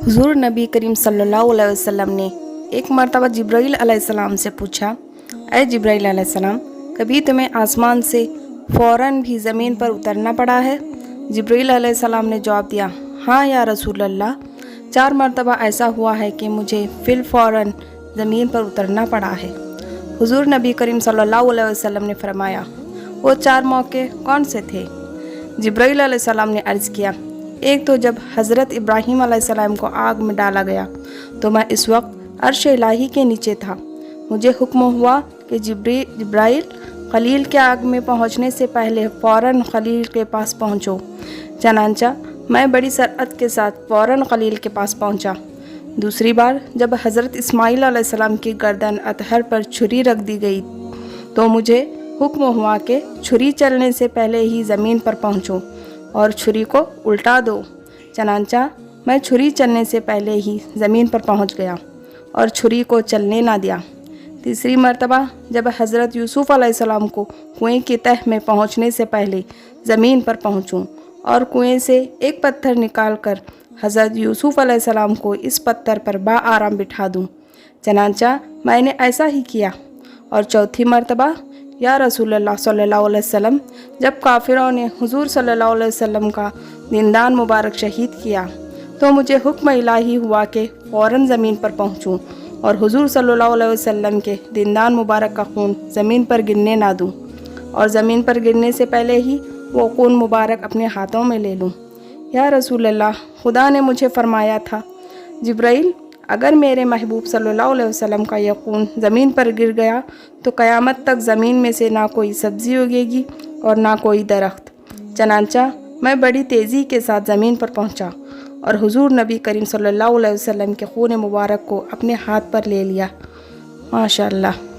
हुजूर नबी करीम सल्लल्लाहु अलैहि वसल्लम ने एक मर्तबा जिब्राइल अलैहिस्सलाम से पूछा, ऐ जिब्राइल अलैहिस्सलाम, कभी तुम्हें आसमान से फ़ौरन भी ज़मीन पर उतरना पड़ा है? जिब्राइल अलैहिस्सलाम ने जवाब दिया, हाँ या रसूल अल्लाह, 4 मर्तबा ऐसा हुआ है कि मुझे फिल फ़ौरन ज़मीन पर उतरना पड़ा है। हुजूर नबी करीम सल्लल्लाहु अलैहि वसल्लम ने फरमाया, वो 4 मौके कौन से थे? जिब्राइल अलैहिस्सलाम ने अर्ज़ किया, एक तो जब हज़रत इब्राहीम अलैहिस्सलाम को आग में डाला गया तो मैं इस वक्त अर्श इलाही के नीचे था। मुझे हुक्म हुआ कि जिब्राइल खलील के आग में पहुंचने से पहले फ़ौरन खलील के पास पहुंचो। चनांचा मैं बड़ी सरअत के साथ फ़ौरन खलील के पास पहुंचा। दूसरी बार जब हज़रत इस्माईल अलैहिस्सलाम की गर्दन अतहर पर छुरी रख दी गई तो मुझे हुक्म हुआ कि छुरी चलने से पहले ही ज़मीन पर पहुंचूं और छुरी को उल्टा दो। चनांचा मैं छुरी चलने से पहले ही ज़मीन पर पहुंच गया और छुरी को चलने ना दिया। तीसरी मर्तबा जब हज़रत यूसुफ़ अलैहिस्सलाम को कुएं की तह में पहुंचने से पहले ज़मीन पर पहुंचूं और कुएं से एक पत्थर निकाल कर हज़रत यूसुफ़ अलैहिस्सलाम को इस पत्थर पर बाआराम बिठा दूं। चनांचा मैंने ऐसा ही किया। और चौथी मर्तबा या रसूलुल्लाह सल्लल्लाहु अलैहि वसल्लम, जब काफिरों ने हुजूर सल्लल्लाहु अलैहि वसल्लम का दीनदान मुबारक शहीद किया तो मुझे हुक्म इलाही हुआ कि फ़ौरन ज़मीन पर पहुंचूं और हुजूर सल्लल्लाहु अलैहि वसल्लम के दीनदान मुबारक का खून ज़मीन पर गिरने ना दूं और ज़मीन पर गिरने से पहले ही वो खून मुबारक अपने हाथों में ले लूं। या रसूलल्लाह, खुदा ने मुझे फरमाया था, जिब्राइल, अगर मेरे महबूब सल्लल्लाहु अलैहि वसल्लम का यह खून ज़मीन पर गिर गया तो क़यामत तक ज़मीन में से ना कोई सब्ज़ी उगेगी और ना कोई दरख्त। चनांचा मैं बड़ी तेज़ी के साथ ज़मीन पर पहुंचा और हुजूर नबी करीम सल्लल्लाहु अलैहि वसल्लम के खून मुबारक को अपने हाथ पर ले लिया। माशाअल्लाह।